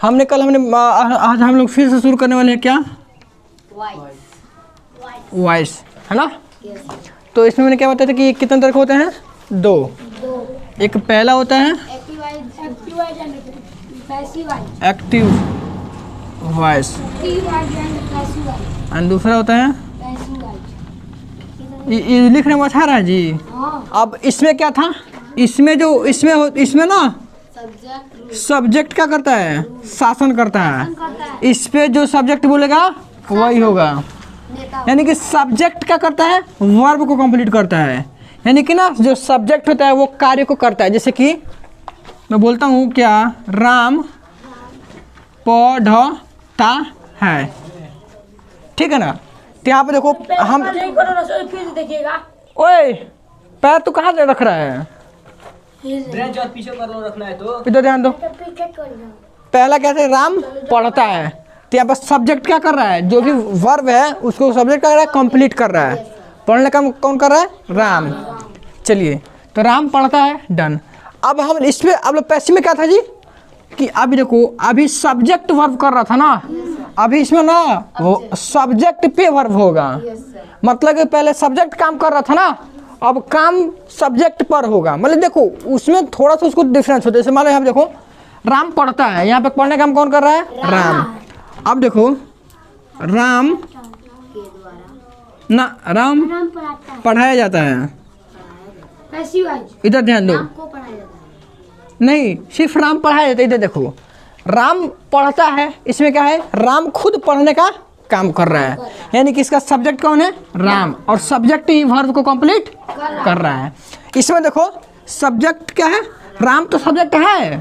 आज हम लोग फिर से शुरू करने वाले हैं क्या, वॉइस, है ना। तो इसमें मैंने क्या बताया था कि कितने तरह के होते हैं, दो। एक पहला होता है एक्टिव वॉइस एंड दूसरा होता है, ये लिखने में अच्छा रहा है जी। अब इसमें क्या था, इसमें ना सब्जेक्ट क्या करता है, शासन करता है। इस पे जो सब्जेक्ट बोलेगा वही होगा, यानी कि सब्जेक्ट क्या करता है, वर्ब को कंप्लीट करता है। यानी कि ना जो सब्जेक्ट होता है वो कार्य को करता है। जैसे कि मैं बोलता हूँ क्या, राम पढ़ता है, ठीक है ना। तो यहाँ पे देखो हम, देखिएगा, ओए पैर तो कहाँ रख रहा है, पीछे कर लो, रखना है तो इधर ध्यान दो। पहला क्या है, राम पढ़ता है, तो यहाँ पर सब्जेक्ट क्या कर रहा है, जो भी वर्ब है उसको सब्जेक्ट क्या कर रहा है, कंप्लीट कर रहा है। पढ़ने का कौन कर रहा है, राम। चलिए, तो राम पढ़ता है, डन। अब हम इसमें, अब लोग पैसिव में क्या था जी, कि अभी देखो अभी सब्जेक्ट वर्ब कर रहा था ना, अभी इसमें ना वो सब्जेक्ट पे वर्ब होगा। मतलब कि पहले सब्जेक्ट काम कर रहा था ना, अब काम सब्जेक्ट पर होगा। मतलब देखो उसमें थोड़ा सा उसको डिफरेंस होता है। जैसे मान लो यहाँ पे देखो राम पढ़ता है, यहाँ पे पढ़ने का काम कौन कर रहा है, राम। अब देखो राम ना, राम पढ़ाया जाता है, इधर ध्यान दो। नहीं, सिर्फ राम पढ़ाया जाता है। इधर देखो राम पढ़ता है, इसमें क्या है, राम खुद पढ़ने का काम कर रहा है, यानी कि इसका सब्जेक्ट कौन है, राम, और सब्जेक्ट ही वर्ब को कंप्लीट कर रहा है। इसमें देखो सब्जेक्ट क्या है, राम तो सब्जेक्ट है,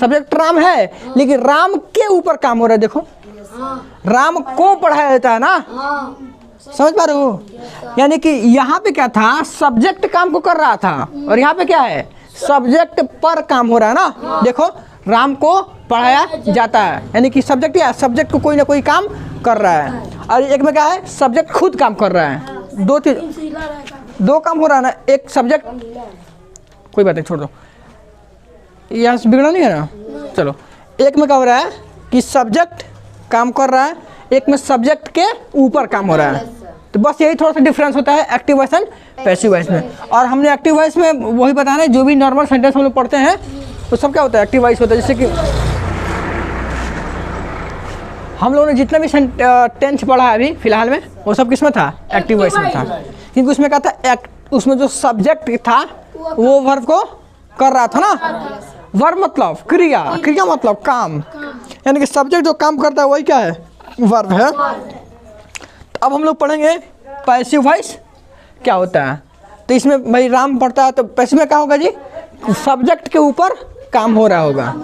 सब्जेक्ट राम है, लेकिन राम के ऊपर काम हो रहा है। देखो राम को पढ़ाया जाता है ना, समझ पा रहे हो। यानी कि यहाँ पे क्या था, सब्जेक्ट काम को कर रहा था, और यहाँ पे क्या है, सब्जेक्ट पर काम हो रहा है ना। देखो राम को पढ़ाया जाता है, यानी कि सब्जेक्ट या सब्जेक्ट को कोई ना कोई काम कर रहा है, और एक में क्या है, सब्जेक्ट खुद काम कर रहा है। दो काम हो रहा है ना, एक सब्जेक्ट, कोई बात नहीं छोड़ दो, यहाँ से बिगड़ा नहीं है ना। चलो, एक में क्या हो रहा है कि सब्जेक्ट काम कर रहा है, एक में सब्जेक्ट के ऊपर काम हो रहा है। तो बस यही थोड़ा सा डिफरेंस होता है active voice and passive voice में। और हमने एक्टिव वॉइस में वही बताना है, जो भी नॉर्मल सेंटेंस हम लोग पढ़ते हैं तो सब क्या होता है, एक्टिव वॉइस होता है। जैसे कि हम लोगों ने जितना भी टेंस पढ़ा है अभी फिलहाल में, वो सब किस में था, एक्टिव वॉइस में था। क्योंकि उसमें क्या था, उसमें जो सब्जेक्ट था वो वर्ब को कर रहा था ना। वर्ब मतलब क्रिया, क्रिया मतलब काम, यानी कि सब्जेक्ट जो काम करता है वही क्या है, वर्ब है। अब हम लोग पढ़ेंगे पैसिव वॉइस क्या होता है। तो इसमें भाई राम पढ़ता है, तो पैसिव में क्या होगा जी, सब्जेक्ट के ऊपर काम हो रहा होगा।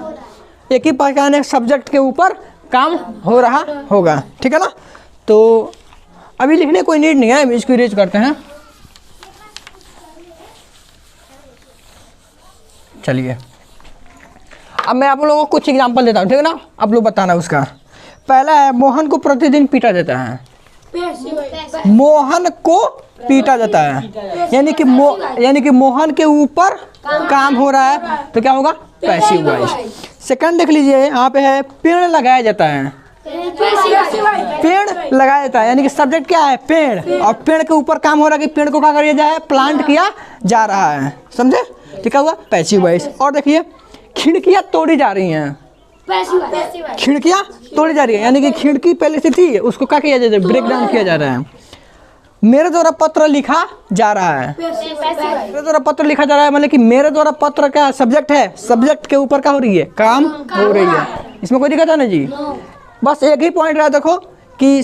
एक ही पहचान है, सब्जेक्ट के ऊपर काम हो रहा होगा, ठीक है ना। तो अभी लिखने कोई नीड नहीं है, इसको इरेज करते हैं। चलिए, अब मैं आप लोगों को कुछ एग्जांपल देता हूँ, ठीक है ना। आप लोग बताना उसका। पहला है, मोहन को प्रतिदिन पीटा जाता है। मोहन को पीटा जाता है, यानी कि मोहन के ऊपर काम हो रहा है, तो क्या होगा, पैसिव वॉइस। सेकंड देख लीजिए, यहाँ पे है पेड़ लगाया जाता है। पेड़ लगाया जाता है, यानी कि सब्जेक्ट क्या है, पेड़, और पेड़ के ऊपर काम हो रहा है कि पेड़ को क्या किया जाए, प्लांट किया जा रहा है, समझे। तो क्या हुआ, पैसिव वॉइस। और देखिए खिड़कियाँ तोड़ी जा रही हैं, खिड़कियाँ तोड़ी जा रही है, यानी कि खिड़की पहले से थी, उसको क्या किया जा रहा है, ब्रेक डाउन किया जा रहा है। मेरे द्वारा पत्र लिखा जा रहा है, मेरे द्वारा पत्र लिखा जा रहा है, मतलब कि मेरे द्वारा पत्र का सब्जेक्ट है, सब्जेक्ट के ऊपर क्या हो रही है, काम हो रही है। इसमें कोई दिक्कत है ना जी। बस एक ही पॉइंट रहा, देखो कि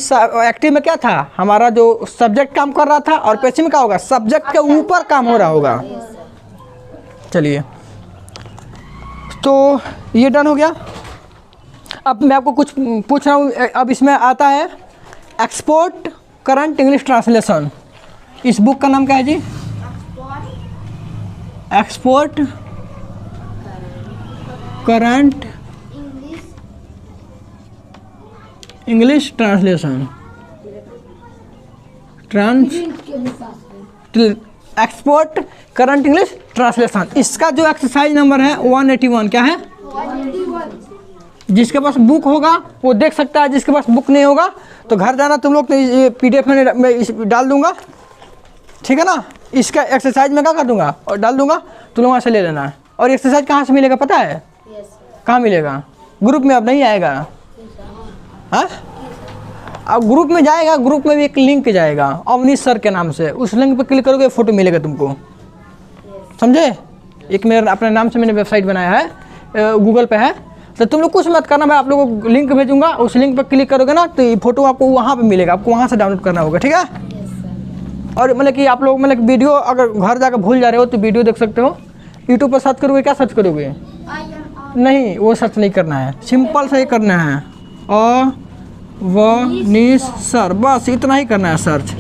एक्टिव में क्या था, हमारा जो सब्जेक्ट काम कर रहा था, और पैसिव में क्या होगा, सब्जेक्ट के ऊपर काम हो रहा होगा। चलिए, तो ये डन हो गया। अब मैं आपको कुछ पूछ रहा हूँ। अब इसमें आता है एक्सपोर्ट करंट इंग्लिश ट्रांसलेशन। इस बुक का नाम क्या है जी, export current English translation, export current English translation. इसका जो एक्सरसाइज नंबर है 181, क्या है, जिसके पास बुक होगा वो देख सकता है, जिसके पास बुक नहीं होगा तो घर जाना तुम लोग, तो ये PDF में डाल दूंगा, ठीक है ना। इसका एक्सरसाइज मैं क्या कर दूंगा और डाल दूंगा, तुम लोग वहाँ से ले लेना। और एक्सरसाइज कहाँ से मिलेगा पता है? कहाँ मिलेगा? ग्रुप में अब नहीं आएगा, हाँ। अब ग्रुप में जाएगा, ग्रुप में भी एक लिंक जाएगा अवनीश सर के नाम से, उस लिंक पर क्लिक करोगे फ़ोटो मिलेगा तुमको, समझे। एक मेरे अपने नाम से मैंने वेबसाइट बनाया है, गूगल पे है, तो तुम लोग कुछ मत करना, मैं आप लोगों को लिंक भेजूंगा, उस लिंक पर क्लिक करोगे ना तो ये फ़ोटो आपको वहाँ पे मिलेगा, आपको वहाँ से डाउनलोड करना होगा, ठीक है। और मतलब कि आप लोग मतलब वीडियो अगर घर जाकर भूल जा रहे हो तो वीडियो देख सकते हो। यूट्यूब पर सर्च करोगे, क्या सर्च करोगे? नहीं, वो सर्च नहीं करना है, सिंपल से ही करना है अवनीश सर, बस इतना ही करना है सर्च।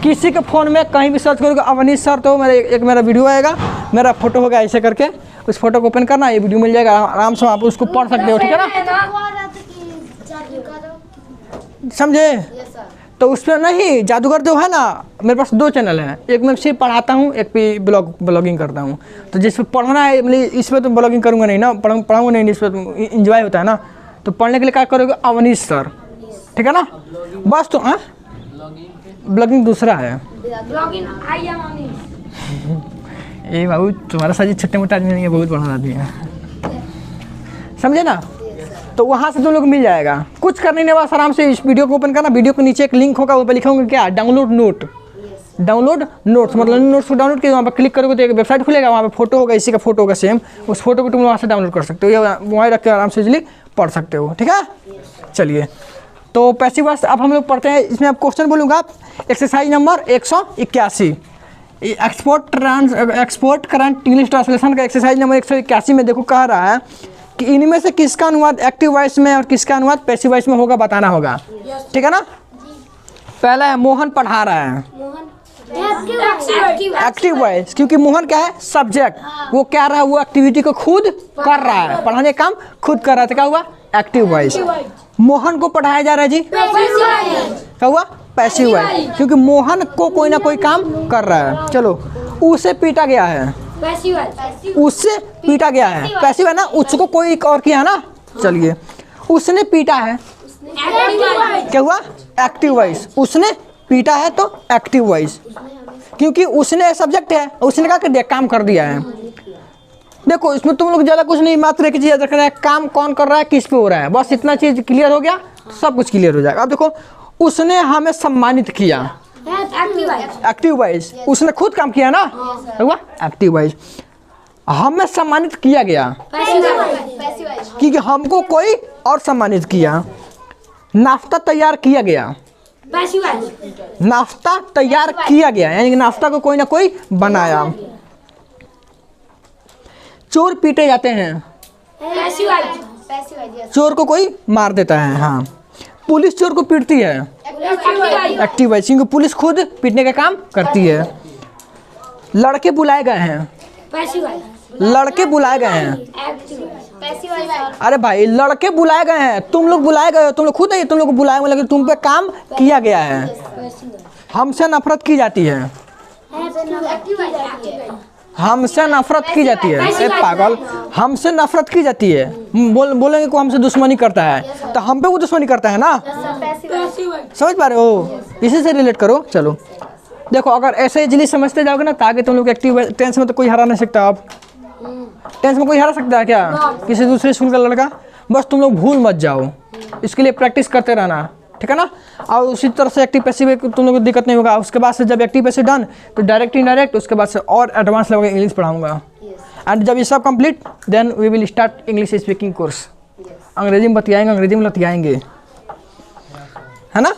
किसी के फ़ोन में कहीं भी सर्च करोगे अवनीश सर तो मेरा वीडियो आएगा, मेरा फोटो होगा, ऐसे करके उस फोटो को ओपन करना, ये वीडियो मिल जाएगा, आराम से आप उसको पढ़ सकते हो, ठीक है ना, समझे। तो उस पर नहीं, जादूगर जो है ना, मेरे पास 2 चैनल हैं, एक मैं सिर्फ पढ़ाता हूँ, एक पे ब्लॉगिंग करता हूँ। तो जिस पर पढ़ना है मतलब इस पर तो ब्लॉगिंग करूँगा नहीं ना, पढ़ाऊँगा नहीं, इस पर इंजॉय होता है ना, तो पढ़ने के लिए क्या करोगे? अवनीश सर, ठीक है ना, बस। तो हाँ, ब्लॉगिंग दूसरा है। ये बाबू तुम्हारा साजी छोटे मोटे आदमी नहीं है, बहुत बड़ा आदमी है, समझे ना। तो वहाँ से तुम लोग मिल जाएगा, कुछ करने नहीं, बस आराम से इस वीडियो को ओपन करना, वीडियो के नीचे एक लिंक होगा, वो पे लिखा होगा क्या? डाउनलोड नोट, डाउनलोड नोट्स, मतलब नोट्स को डाउनलोड किया, वहाँ पर क्लिक करोगे तो एक वेबसाइट खुलेगा, वहाँ पे फोटो होगा, इसी का फोटो होगा सेम, उस फोटो को तुम वहाँ से डाउनलोड कर सकते हो, या वहाँ रख के आराम से इजीली पढ़ सकते हो, ठीक है। चलिए, तो पैसिव वॉइस अब हम लोग पढ़ते हैं, इसमें आप क्वेश्चन बोलूँगा। Exercise number 181, export current English translation का एक्सरसाइज नंबर 181 में देखो कह रहा है कि इनमें से किसका अनुवाद एक्टिव वॉइस में और किसका अनुवाद पैसिव वॉइस में होगा, बताना होगा, ठीक है ना। पहला है मोहन पढ़ा रहा है, एक्टिव वॉइस, क्योंकि मोहन क्या है? सब्जेक्ट, वो क्या रहा है? वो एक्टिविटी को खुद कर रहा है, पढ़ाने का काम खुद कर रहा है, तो क्या हुआ? Active voice. मोहन को पढ़ाया जा रहा है जी, क्या हुआ? पैसिव वॉइस, क्योंकि मोहन को कोई ना कोई काम कर रहा है। चलो, उसे पीटा गया है, उससे पीटा गया है, पैसिव है ना, उसको कोई और किया है ना। चलिए, उसने पीटा है, क्या हुआ? एक्टिव वॉइस, उसने पीटा है तो एक्टिव वॉइस, क्योंकि उसने सब्जेक्ट है, उसने क्या कर दिया? काम कर दिया है। देखो इसमें तुम लोग ज़्यादा कुछ नहीं, मात्र एक चीज़ याद रखना है, काम कौन कर रहा है, किस पे हो रहा है, बस इतना चीज़ क्लियर हो गया, सब कुछ क्लियर हो जाएगा। अब देखो, उसने हमें सम्मानित किया, एक्टिव वॉइस, उसने खुद काम किया ना, हुआ एक्टिव वॉइस। हमें सम्मानित किया गया, क्योंकि हमको कोई और सम्मानित किया। नाश्ता तैयार किया गया, नाश्ता तैयार किया गया, यानी कि नाश्ता को कोई ना कोई बनाया। चोर पीटे जाते हैं, चोर को कोई मार देता है, हाँ। पुलिस चोर को पीटती है, एक्टिव वॉइस, क्योंकि पुलिस खुद पीटने का काम करती है। लड़के बुलाए गए हैं, लड़के बुलाए गए हैं, अरे भाई लड़के बुलाए गए हैं, तुम लोग बुलाए गए हो, तुम लोग खुद नहीं, तुम लोग को बुलाए गए, लेकिन तुम पे काम किया गया है। हमसे नफरत की जाती है, हमसे नफरत की जाती है, ए पागल, हमसे नफरत की जाती है। बोलेंगे को हमसे दुश्मनी करता है, तो हम पे वो दुश्मनी करता है ना, समझ पा रहे हो? इसी से रिलेट करो। चलो देखो, अगर ऐसे इजीली समझते जाओगे ना तो आगे तुम लोग एक्टिव। टेंस में तो कोई हरा नहीं सकता, आप टेंस में कोई हरा सकता है क्या? किसी दूसरे स्कूल का लड़का? बस तुम लोग भूल मत जाओ, इसके लिए प्रैक्टिस करते रहना, ठीक है ना। और उसी तरह से एक्टिव पैसिव तुम लोग को दिक्कत नहीं होगा। उसके बाद से जब एक्टिव पैसिव डन तो डायरेक्ट इनडायरेक्ट, उसके बाद से और एडवांस लेवल इंग्लिश पढ़ाऊंगा। एंड जब ये सब complete then we will start English speaking course. अंग्रेजी में बतियाएंगे, अंग्रेजी में लतियाएंगे, है ना।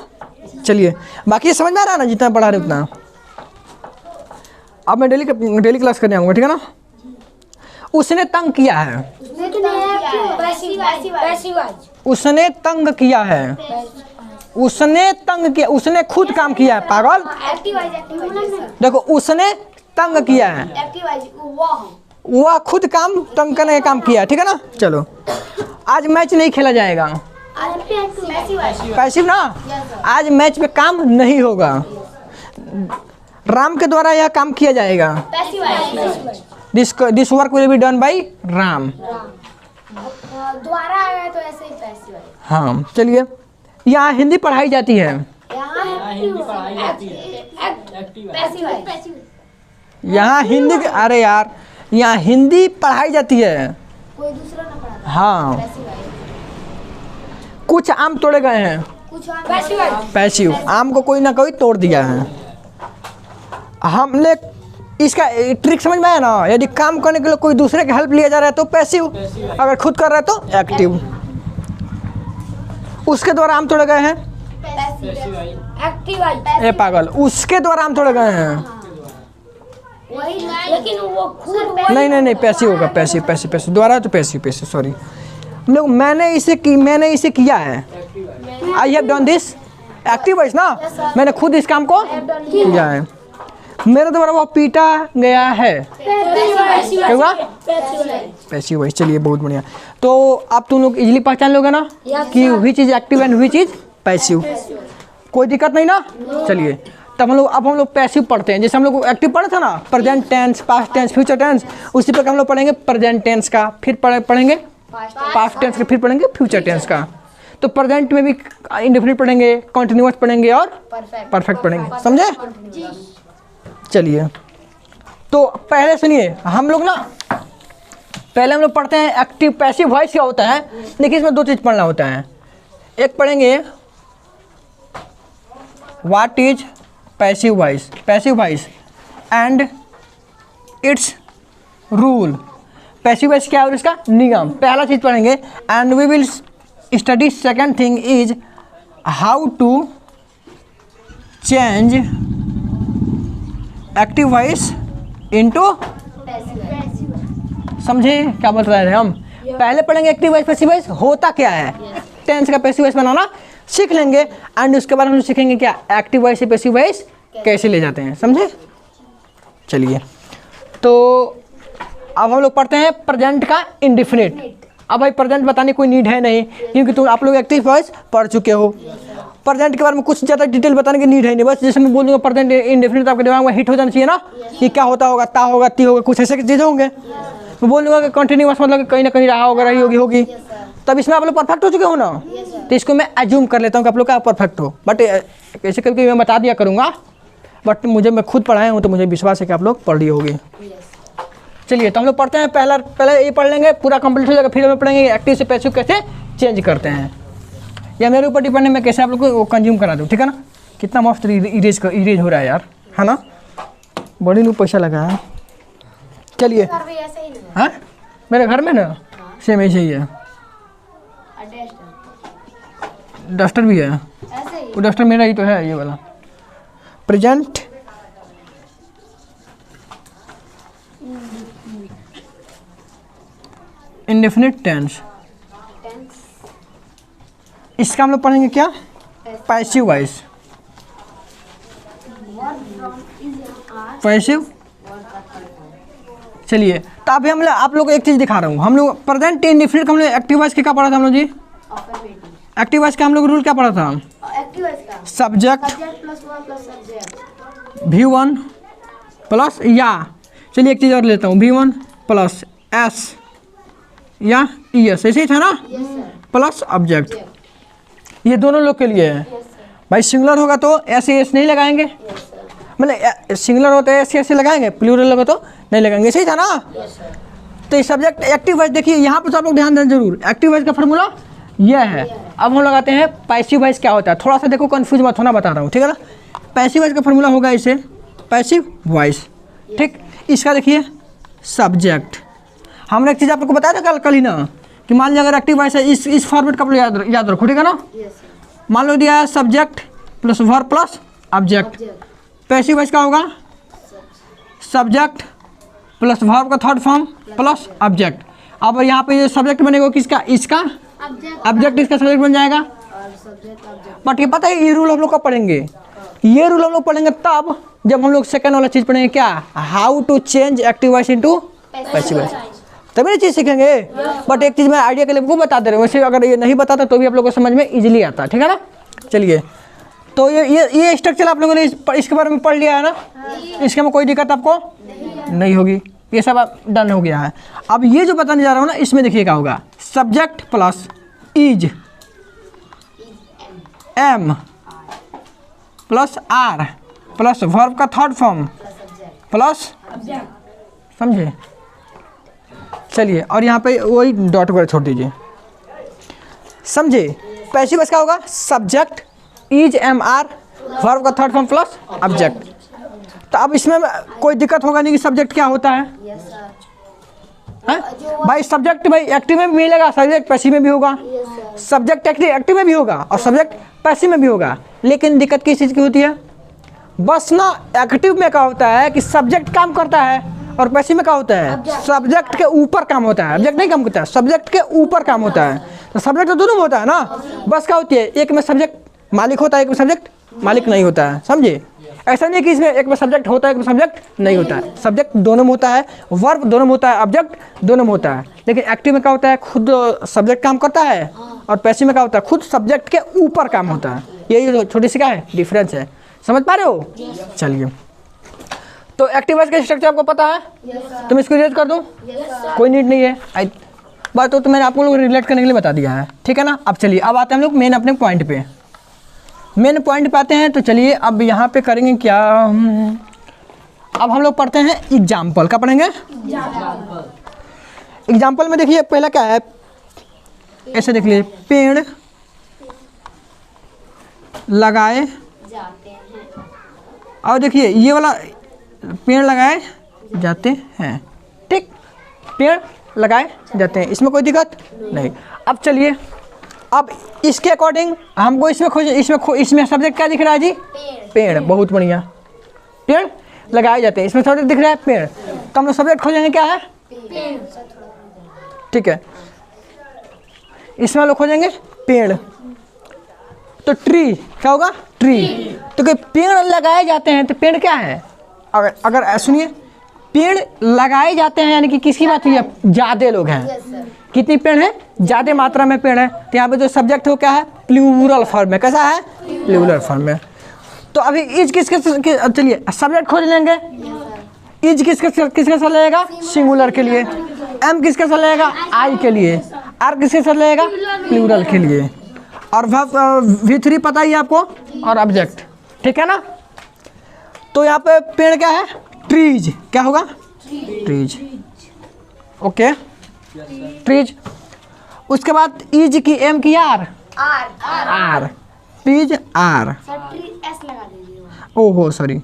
चलिए, बाकी समझ में आ रहा है ना, जितना पढ़ा रहे उतना। अब मैं डेली क्लास करने आऊँगा, ठीक है ना। उसने तंग किया है, उसने तंग किया है, उसने तंग किया, उसने खुद काम किया है, पागल। देखो, उसने तंग किया है, वह खुद काम तंग करने का काम किया है, ठीक है ना। चलो, आज मैच नहीं खेला जाएगा, पैसिव ना, आज मैच में काम नहीं होगा। राम के द्वारा यह काम किया जाएगा, this work will be done by Ram. दोबारा आ गया तो ऐसे ही पैसिव है। हाँ चलिए, यहाँ हिंदी पढ़ाई जाती है। यहाँ हिंदी पढ़ाई जाती है। एक्टिव है। पैसिव है। यहाँ हिंदी अरे यार, यहाँ हिंदी पढ़ाई जाती है। कोई दूसरा ना पढ़ाता। हाँ, पैसिव है। कुछ आम तोड़े गए हैं, कुछ पैसिव है। पैसिव। आम को कोई ना कोई तोड़ दिया है। हमने इसका ट्रिक समझ में आया ना। यदि काम करने के लिए कोई दूसरे की हेल्प लिया जा रहा है तो पैसिव, अगर खुद कर रहा है तो एक्टिव। उसके द्वारा आम तोड़े गए हैं, एक्टिव है। ए पागल, उसके द्वारा आम तोड़े गए हैं। वही लेकिन वो खुद नहीं पैसिव होगा, पैसिव पैसिव पैसिव द्वारा तो पैसिव पैसिव सॉरी। हम लोग मैंने इसे किया है। I have done this, active voice ना, मैंने खुद इस काम को किया है। मेरे द्वारा वो पीटा गया है, क्या हुआ? Passive voice. चलिए बहुत बढ़िया। तो अब तुम लोग इजीली पहचान लोगे ना कि which is active and which is passive. कोई दिक्कत नहीं ना। चलिए तब हम लोग पैसिव पढ़ते हैं। जैसे हम लोग एक्टिव पढ़े थे ना, present tense, past tense, future tense, उसी पर हम लोग पढ़ेंगे प्रेजेंट टेंस का, फिर पढ़ेंगे पास्ट टेंस का, फिर पढ़ेंगे फ्यूचर टेंस का। तो प्रेजेंट में भी इंडेफिनिट पढ़ेंगे, कंटिन्यूअस पढ़ेंगे और परफेक्ट पढ़ेंगे, समझे? चलिए तो पहले सुनिए, हम लोग ना पहले हम लोग पढ़ते हैं एक्टिव पैसिव वॉइस क्या होता है। देखिए इसमें दो चीज़ पढ़ना होता है। एक पढ़ेंगे what is passive voice and its rule. Passive voice क्या है और इसका नियम, पहला चीज़ पढ़ेंगे। And we will study second thing is how to change active voice into, समझे क्या बोल रहे हैं हम? पहले पढ़ेंगे एक्टिव वॉइस पैसिव वॉइस होता क्या है, टेंस का पैसिव वॉइस बनाना सीख लेंगे। एंड उसके बाद हम लोग सीखेंगे क्या एक्टिव वॉइस से पैसिव वॉइस कैसे ले जाते हैं, समझे? चलिए तो अब हम लोग पढ़ते हैं प्रेजेंट का इंडेफिनिट। अब भाई प्रेजेंट बताने कोई नीड है नहीं, क्योंकि तुम आप लोग एक्टिव वॉइस पढ़ चुके हो। प्रेजेंट के बारे में कुछ ज़्यादा डिटेल बताने की नीड है नहीं। बस जैसे मैं बोल दूंगा प्रेजेंट इंडेफिनिट, आपके दिमाग में हिट हो जाना चाहिए ना कि क्या होता होगा, ता होगा, ती होगा, कुछ ऐसे चीज़ें होंगे। मैं बोल दूंगा कि कंटिन्यूअस मतलब कहीं ना कहीं रहा होगा, रही होगी, तब इसमें आप लोग परफेक्ट हो चुके हो ना। तो इसको मैं एज्यूम कर लेता हूँ कि आप लोग का परफेक्ट हो। बट ऐसे करके मैं बता दिया करूँगा, बट मैं खुद पढ़ाया हूँ तो मुझे विश्वास है कि आप लोग पढ़ लिए होगी। चलिए तो हम लोग पढ़ते हैं। पहले ये पढ़ लेंगे, पूरा कंप्लीट हो जाएगा, फिर हम पढ़ेंगे एक्टिव से पैसिव कैसे चेंज करते हैं। या मेरे ऊपर डिपेंड है मैं कैसे आप लोग को कंज्यूम करा दूँ, ठीक है ना? कितना मस्त इरेज हो रहा है यार, है ना? बड़ी लोग पैसा लगा है। चलिए हाँ, मेरे घर में ना सेम ऐसे ही है। डस्टर भी है, वो डस्टर मेरा ही तो है, ये वाला। प्रेजेंट इंडेफिनिट टेंस, इसका हम लोग पढ़ेंगे क्या पैसिव वॉइस। पैसिव। चलिए तो अभी हम आप लोग को एक चीज़ दिखा रहा हूँ। हम लोग प्रेजेंट इंडेफिनिट हम लोग एक्टिव वॉइस क्या पढ़ा था हम लोग जी? एक्टिव वॉइस का हम लोग रूल क्या पढ़ा था? सब्जेक्ट V1 प्लस या, चलिए एक चीज़ और लेता हूँ, V1 प्लस S या ES, ऐसे ही था ना, प्लस ऑब्जेक्ट। ये दोनों लोग के लिए है भाई। सिंगुलर होगा तो ऐसे नहीं लगाएंगे, मतलब सिंगुलर होता है ऐसे लगाएंगे, प्लूरल होगा तो नहीं लगाएंगे, ऐसे ही था ना। तो ये सब्जेक्ट एक्टिव वॉइस देखिए यहाँ पर तो आप लोग ध्यान दें जरूर। एक्टिव वॉइस का फॉर्मूला यह है। अब हम लगाते हैं पैसिव वॉइस क्या होता है। थोड़ा सा देखो कंफ्यूज मत होना, बता रहा हूँ, ठीक है ना? पैसिव वॉइस का फॉर्मूला होगा इसे पैसिव वॉइस, ठीक। इसका देखिए सब्जेक्ट। हमने एक चीज़ आपको बताया था कल ही ना कि मान लीजिए अगर एक्टिव वॉइस है, इस फॉर्मेट का याद रखो, ठीक है ना? मान लो दिया है subject plus verb plus object. Passive voice का होगा सब्जेक्ट प्लस वर्ब का थर्ड फॉर्म प्लस ऑब्जेक्ट। अब यहाँ पे ये सब्जेक्ट बनेगा किसका? इसका ऑब्जेक्ट, इसका सब्जेक्ट बन जाएगा। बट ये पता है ये रूल हम लोग कब पढ़ेंगे? ये रूल हम लोग पढ़ेंगे तब जब हम लोग सेकंड वाला चीज़ पढ़ेंगे, क्या? How to change active voice into passive voice, तभी ये चीज़ सीखेंगे। बट एक चीज़ मैं आइडिया के लिए वो बता दे रहा हूँ, वैसे अगर ये नहीं बताता तो भी आप लोगों को समझ में इजीली आता, ठीक है ना? चलिए तो ये स्ट्रक्चर आप लोगों ने इसके बारे में पढ़ लिया है ना, इसके में कोई दिक्कत आपको नहीं होगी, ये सब डन हो गया है। अब ये जो बताने जा रहा हूँ ना, इसमें देखिए क्या होगा, subject plus is am plus are plus verb का थर्ड फॉर्म प्लस, समझे? चलिए, और यहाँ पे वही डॉट वगैरह छोड़ दीजिए, समझे? पैसिव वॉइस क्या होगा? Subject is am are verb का थर्ड फॉर्म प्लस ऑब्जेक्ट। तो अब इसमें कोई दिक्कत होगा नहीं कि सब्जेक्ट क्या होता है? Yes sir. हैं? भाई सब्जेक्ट भाई एक्टिव में भी मिलेगा, सब्जेक्ट पैसिव में भी होगा, यस सर। सब्जेक्ट एक्टिव में भी होगा और सब्जेक्ट पैसिव में भी होगा। लेकिन दिक्कत किस चीज़ की होती है? बस ना एक्टिव में क्या होता है कि सब्जेक्ट काम करता है और पैसिव में क्या होता है? सब्जेक्ट के ऊपर काम होता है, ऑब्जेक्ट नहीं काम करता है, सब्जेक्ट के ऊपर काम होता है। तो सब्जेक्ट तो दोनों में होता है ना, बस क्या होती है एक में सब्जेक्ट मालिक होता है, एक में सब्जेक्ट मालिक नहीं होता है, समझे? ऐसा नहीं कि इसमें एक में सब्जेक्ट होता है एक में सब्जेक्ट नहीं होता है, सब्जेक्ट दोनों में होता है, वर्ब दोनों में होता है, ऑब्जेक्ट दोनों में होता है। लेकिन एक्टिव में क्या होता है? खुद सब्जेक्ट काम करता है और पैसिव में क्या होता है? खुद सब्जेक्ट के ऊपर काम होता है। यही छोटी सी क्या है? डिफरेंस है। समझ पा रहे हो? चलिए, तो एक्टिव वॉइस का स्ट्रक्चर आपको पता है? तुम इसको रिलेट कर दो, कोई नीड नहीं है बात, तो मैंने आप लोग रिलेट करने के लिए बता दिया है, ठीक है ना? अब चलिए, अब आते हैं हम लोग मेन अपने पॉइंट पे, मेन पॉइंट पे आते हैं। तो चलिए अब यहाँ पे करेंगे क्या, अब हम लोग पढ़ते हैं एग्जाम्पल। क्या पढ़ेंगे? एग्जाम्पल में देखिए पहला क्या है, ऐसे देख लीजिए, पेड़ लगाए जाते हैं। और देखिए ये वाला पेड़ लगाए जाते हैं, ठीक, पेड़ लगाए जाते हैं, इसमें कोई दिक्कत नहीं। अब चलिए, अब इसके अकॉर्डिंग हमको इसमें खोज, इसमें सब्जेक्ट क्या दिख रहा है जी? पेड़। बहुत बढ़िया, पेड़ लगाए जाते हैं, इसमें सब्जेक्ट दिख रहा है पेड़, तो हम लोग सब्जेक्ट खोजेंगे क्या है? ठीक है, इसमें लोग खोजेंगे पेड़, तो ट्री क्या होगा? ट्री। तो कि पेड़ लगाए जाते हैं, तो पेड़ क्या है? अगर सुनिए, पेड़ लगाए जाते हैं यानी कि किसकी बात हुई है? ज़्यादा लोग हैं। कितनी पेड़ हैं? ज़्यादा मात्रा में पेड़ है। तो यहाँ पे जो सब्जेक्ट हो क्या है? प्लूरल फॉर्म में। कैसा है? प्लूरल फॉर्म में। तो अभी इज किसके, चलिए सब्जेक्ट खोज लेंगे। इज किसके साथ लगेगा? सिंगुलर के लिए। एम किसके साथ लगेगा? आई के लिए। आर किसके साथ लगेगा? प्लूरल के लिए। और V3 पता ही है आपको, और ऑब्जेक्ट, ठीक है ना? तो यहाँ पे पेड़ क्या है? ट्रीज। क्या होगा? ट्रीज। Okay, trees. उसके बाद इज की, एम की, are, are, trees are. Sir tree S लगा दीजिए। ओहो सॉरी,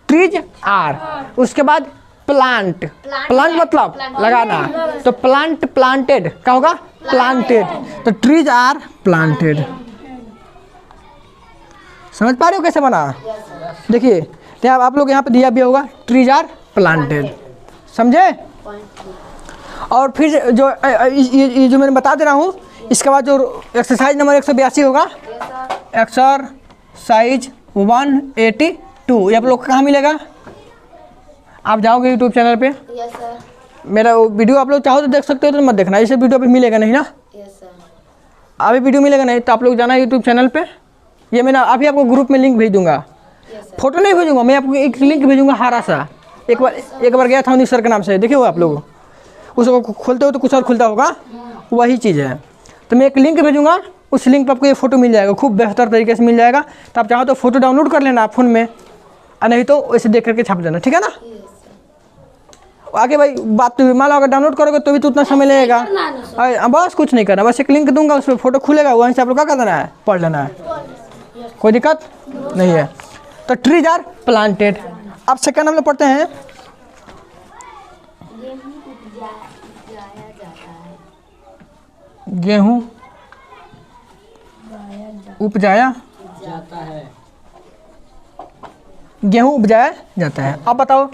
ट्रीज आर। उसके बाद प्लांट, प्लांट मतलब लगाना, तो प्लांट, प्लांटेड। क्या होगा? प्लांटेड। तो ट्रीज आर प्लांटेड। समझ पा रहे हो कैसे बना? देखिए, तो आप लोग यहाँ पे दिया भी होगा ट्रीज आर प्लांटेड, समझे? और फिर जो ये जो मैंने बता दे रहा हूँ, इसके बाद जो एक्सरसाइज नंबर 182 होगा, एक्सरसाइज 182, ये आप लोग को कहाँ मिलेगा? आप जाओगे यूट्यूब चैनल पे, यस सर। मेरा वीडियो आप लोग चाहो तो देख सकते हो, तो मत देखना, इसे वीडियो पे मिलेगा नहीं ना, यस सर। अभी वीडियो मिलेगा नहीं, तो आप लोग जाना यूट्यूब चैनल पे। ये मैं अभी आपको ग्रुप में लिंक भेज दूंगा, फोटो नहीं भेजूंगा, मैं आपको एक लिंक भेजूंगा हारा सा। एक बार गया था उन्हीं सर के नाम से, देखिए वो आप लोग उसको खोलते हो तो कुछ और खुलता होगा, वही चीज़ है। तो मैं एक लिंक भेजूंगा, उस लिंक पर आपको ये फ़ोटो मिल जाएगा, खूब बेहतर तरीके से मिल जाएगा। तो आप चाहो तो फ़ोटो डाउनलोड कर लेना फ़ोन में, और नहीं तो वैसे देख करके छाप देना, ठीक है ना? आगे भाई बात तो मान लो अगर डाउनलोड करोगे तो भी तो उतना समय लगेगा, बस कुछ नहीं करना, बस एक लिंक दूंगा, उसमें फ़ोटो खुलेगा, वहीं से आप लोग क्या कर देना है? पढ़ लेना है, कोई दिक्कत नहीं है। तो ट्रीज आर प्लांटेड। अब सेकंड हम लोग पढ़ते हैं, गेहूँ उपजाया जाता है। गेहूँ उपजाया जाता है। अब बताओ,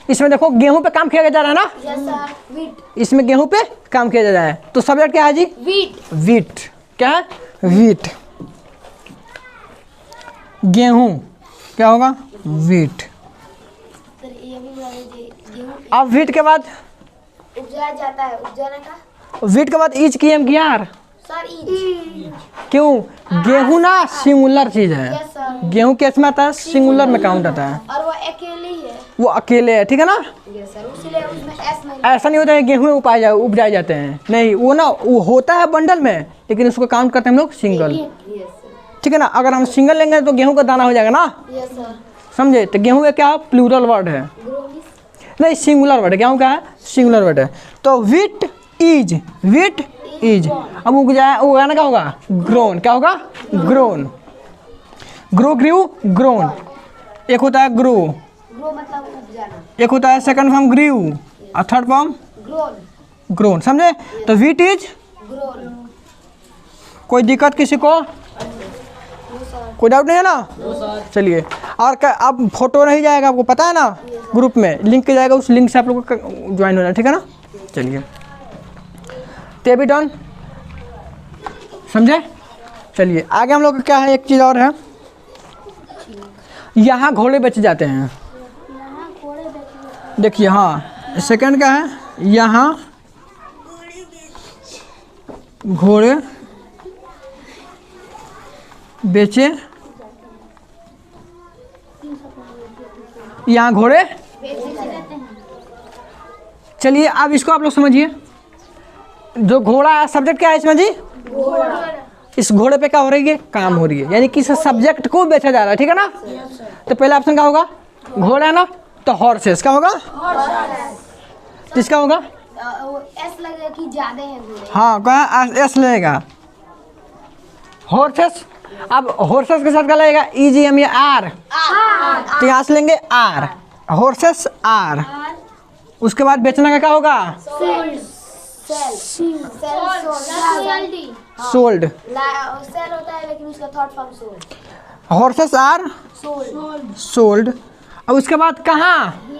इसमें देखो गेहूं पे काम किया जा रहा है ना? Yes sir. वीट। इसमें गेहूं पे काम किया जा रहा है, तो सब्जेक्ट क्या है जी? वीट। वीट। क्या है? वीट। गेहूं क्या होगा? वीट। सर ये भी बता दीजिए, गेहूं अब वीट के बाद, उपजाया जाता है, उपजाने का वीट के बाद इज की, एम की, आर। Sir each. क्यों? गेहूं ना सिंगुलर चीज है, यस सर। गेहूं कैसे में आता है? सिंगुलर में काउंट आता है, और वो अकेले ही है। वो अकेले है, ठीक है ना? यस सर, इसलिए उसमें एस नहीं ऐसा नहीं होता है गेहूँ उपजाए जाते हैं, नहीं, वो ना वो होता है बंडल में, लेकिन उसको काउंट करते हैं हम लोग सिंगल। ठीक है ना, अगर हम सिंगल लेंगे तो गेहूँ का दाना हो जाएगा ना, यस सर। समझे। तो गेहूँ का क्या प्लूरल वर्ड है, नहीं सिंगुलर वर्ड है, गेहूँ का है सिंगुलर वर्ड है। तो विट इज अब उगाना क्या होगा, ग्रोन। क्या होगा, ग्रोन। ग्रो ग्रीव ग्रोन, एक होता है ग्रो, ग्रो मतलब उपजाना, एक होता है सेकंड फॉर्म ग्रीव और थर्ड फॉर्म ग्रोन, ग्रोन, समझे। तो विट इज, ग्रोन। कोई दिक्कत किसी को, कोई डाउट नहीं है ना, चलिए। और अब फोटो नहीं जाएगा, आपको पता है ना, ग्रुप में लिंक जाएगा, उस लिंक से आप लोगों को ज्वाइन होना है, ठीक है ना। चलिए, ते भी डन, समझे। चलिए आगे हम लोग का क्या है, एक चीज़ और है, यहाँ घोड़े बेचे जाते हैं। देखिए हाँ, सेकंड क्या है, यहाँ घोड़े बेचे, यहाँ घोड़े, चलिए अब इसको आप लोग समझिए। जो घोड़ा है, सब्जेक्ट क्या है इसमें जी, इस घोड़े पे क्या हो रही है, काम हो रही है, यानी कि इस सब्जेक्ट को बेचा जा रहा है, ठीक है ना। तो पहला ऑप्शन क्या होगा, घोड़ा है ना, तो हॉर्सेस क्या होगा, किसका होगा, एस लगेगा कि ज्यादा है घोड़े। हाँ क्या एस लगेगा, हॉर्सेस। अब हॉर्सेस के साथ क्या लगेगा, ई जी एम या आर, तो यहाँ से लेंगे आर, हॉर्सेस आर। उसके बाद बेचने का क्या होगा, सोल्ड। सेल होता है लेकिन उसका third form sold. Horses are sold. अब उसके बाद कहाँ,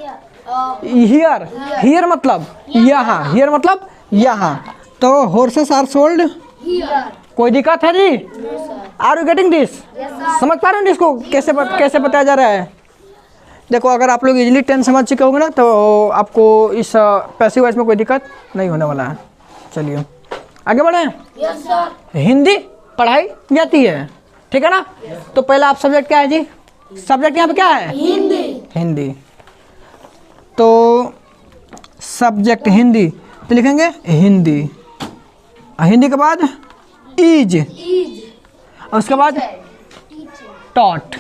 हियर, हियर मतलब यहाँ, हियर मतलब यहाँ, तो हॉर्सेस आर सोल्ड। कोई दिक्कत है जी, आर यू गेटिंग दिस, समझ पा रहे हो इसको कैसे बताया जा रहा है। देखो अगर आप लोग इजीली 10 समझ चुके होंगे ना, तो आपको इस पैसिव वॉइस में कोई दिक्कत नहीं होने वाला है। चलिए आगे बढ़े। हिंदी पढ़ाई जाती है, ठीक है ना। तो पहला आप सब्जेक्ट क्या है जी, सब्जेक्ट यहाँ पे क्या है, हिंदी। तो सब्जेक्ट हिंदी, तो लिखेंगे हिंदी। हिंदी के बाद इज, और उसके बाद टॉट,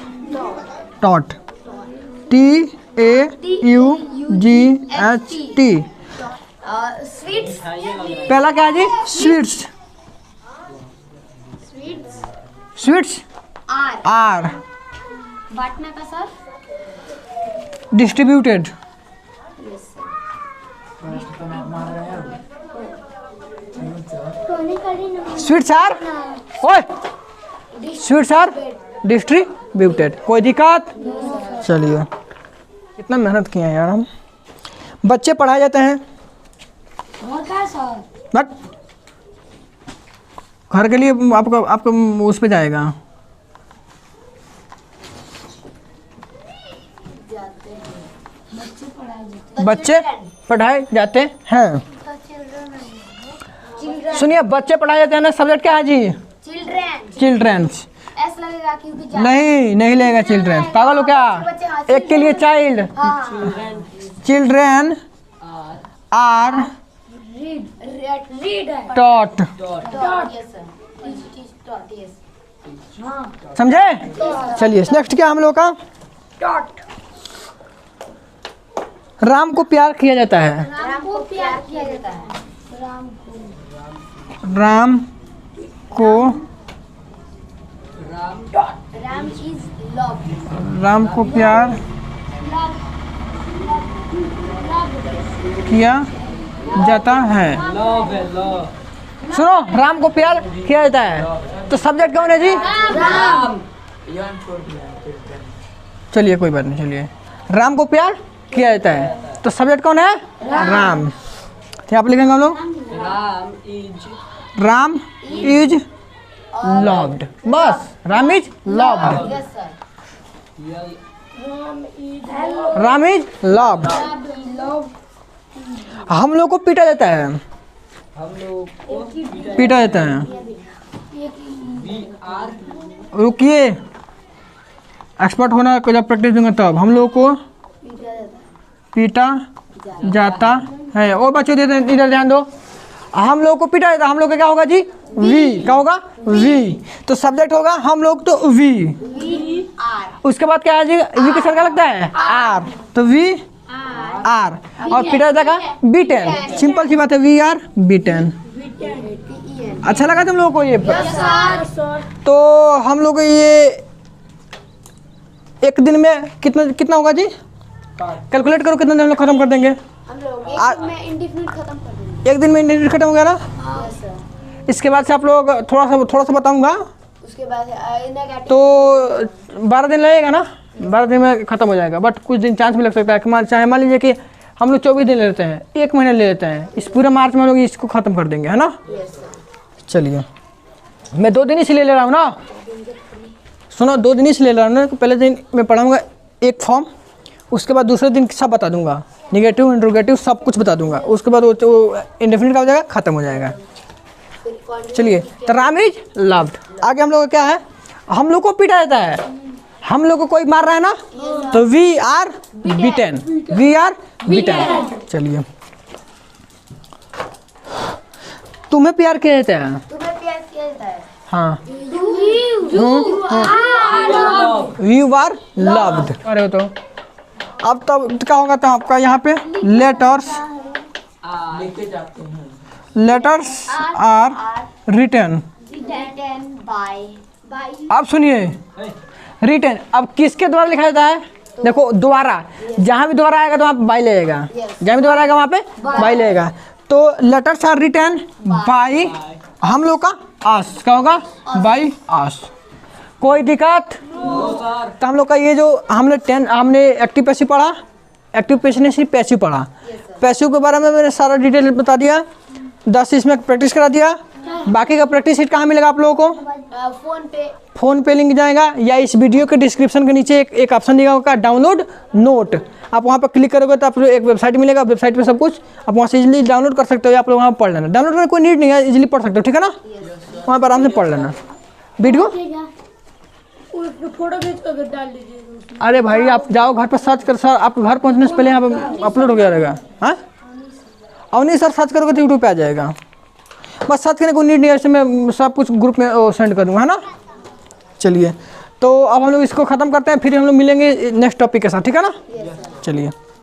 टॉट TAUGHT। स्वीट्स, पहला क्या है जी, स्वीट्स, स्वीट्स आर। बांटना का सर, डिस्ट्रीब्यूटेड, स्वीट्स आर, ओए स्वीट्स आर डिस्ट्रीब्यूटेड। कोई दिक्कत, चलिए कितना मेहनत किए हैं यार हम। बच्चे पढ़ाए जाते हैं, बट घर के लिए आपका उस पे जाएगा। बच्चे पढ़ाए जाते हैं, सुनिए बच्चे पढ़ाए जाते हैं ना, सब्जेक्ट क्या है जी, चिल्ड्रेन। चिल्ड्रेंस। एस लगेगा क्योंकि नहीं लगेगा चिल्ड्रेन, पागल हो क्या, एक के लिए चाइल्ड, चिल्ड्रेन आर रीड है, taught, yes sir, teach taught, yes. समझे। चलिए नेक्स्ट क्या हम लोग का, राम को प्यार किया जाता है, राम को प्यार किया जाता है, राम को, राम इज लव, राम को प्यार किया जाता है। लव है, लव। सुनो, राम को प्यार किया जाता है, तो सब्जेक्ट कौन है जी, राम। चलिए कोई बात नहीं, चलिए राम को प्यार किया जाता है, तो सब्जेक्ट कौन है, राम। तो यहाँ पे लिखेंगे हम लोग, राम इज लव्ड, बस Ram is loved, yes sir. Ram is loved. हम लोग को पीटा जाता है, हम लोग को पीटा जाता है, रुकिए एक्सपर्ट होना को जब प्रैक्टिस दूंगा तब। हम लोग को पीटा जाता है। और बच्चों इधर ध्यान दो, हम लोग को पीटा जाता, हम लोग का क्या होगा जी? वी। क्या होगा? वी। तो सब्जेक्ट होगा हम लोग तो वी। उसके बाद क्या है जी? वी के साथ क्या लगता है? आर। तो वी आर। और पीटा जाता है बीटन। सिंपल सी बात है, वी आर बीटन। अच्छा लगा तुम लोगों को ये? तो हम लोग ये एक दिन में कितना होगा जी? कैलकुलेट करो कितना दिन में खत्म कर देंगे? हम लोग एक दिन में इंडेफिनिट खत्म कर देंगे। एक दिन में इंडेफिनिट खत्म हो गया ना? Yes sir. इसके बाद से आप लोग थोड़ा सा बताऊंगा, उसके बाद नेगेटिव तो 12 दिन लगेगा ना? 12 दिन में खत्म हो जाएगा, बट कुछ दिन चांस भी लग सकता है। चाहे मान लीजिए कि हम लोग 24 दिन ले लेते हैं, 1 महीना ले लेते हैं, इस पूरे मार्च में हम लोग इसको ख़त्म कर देंगे, है ना? Yes sir. चलिए, मैं 2 दिन इसलिए ले रहा हूँ ना, सुनो, 2 दिन इसलिए ले रहा हूँ ना। पहले दिन मैं पढ़ाऊँगा एक फॉर्म, उसके बाद दूसरे दिन सब बता दूंगा, निगेटिव इंट्रोगेटिव सब कुछ बता दूंगा। उसके बाद वो इंडेफिनिट का हो जाएगा, ख़त्म हो जाएगा। चलिए, तो राम इज लव्ड। आगे हम लोग का क्या है? हम लोग को पीटा जाता है, हम लोग को कोई मार रहा है ना, तो we are beaten. We are beaten. चलिए, तुम्हें प्यार किया जाता है। तुम्हें प्यार किया जाता है। हाँ, love, यू आर लव्ड। अरे तो अब तब क्या होगा? तो आपका यहाँ पे लेटर्स लेके जाते हैं। Letters are written. Written by अब सुनिए, रिटन अब किसके द्वारा लिखा जाता है? देखो, द्वारा, जहाँ भी द्वारा आएगा तो वहाँ पे बाई लगेगा, जहाँ भी द्वारा आएगा वहाँ पे बाई लगेगा। तो लेटर्स आर रिटन बाई हम लोग का आस। क्या होगा? बाई आस। कोई दिक्कत? तो हम लोग का ये जो हमने एक्टिव पैसिव पढ़ा, एक्टिव पैसिव ने सिर्फ पैसिव पढ़ा। पैसिव के बारे में मैंने सारा डिटेल बता दिया, 10 इसमें प्रैक्टिस करा दिया। बाकी का प्रैक्टिस शीट कहाँ मिलेगा आप लोगों को? फ़ोन पे लिंक जाएगा, या इस वीडियो के डिस्क्रिप्शन के नीचे एक ऑप्शन दिया होगा डाउनलोड नोट। आप वहाँ पर क्लिक करोगे तो आप लोग एक वेबसाइट मिलेगा, वेबसाइट पे सब कुछ आप वहाँ से इजीली डाउनलोड कर सकते हो, या आप लोग वहाँ पढ़ लेना। डाउनलोड करने कोई नीड नहीं है, इजीली पढ़ सकते हो, ठीक है ना? वहाँ पर आराम से पढ़ लेना वीडियो। फोटो खींच कर डाल दीजिए। अरे भाई, आप जाओ घर पर सर्च कर, सर आपके घर पहुँचने से पहले यहाँ पर अपलोड हो गया रहेगा। हाँ, अवनी सर सर्च करोगे तो यूट्यूब पे आ जाएगा। बस सर्च करने को नीड नहीं है, ऐसे मैं सब कुछ ग्रुप में सेंड कर दूँगा, है ना? चलिए, तो अब हम लोग इसको ख़त्म करते हैं, फिर हम लोग मिलेंगे नेक्स्ट टॉपिक के साथ, ठीक है ना? चलिए।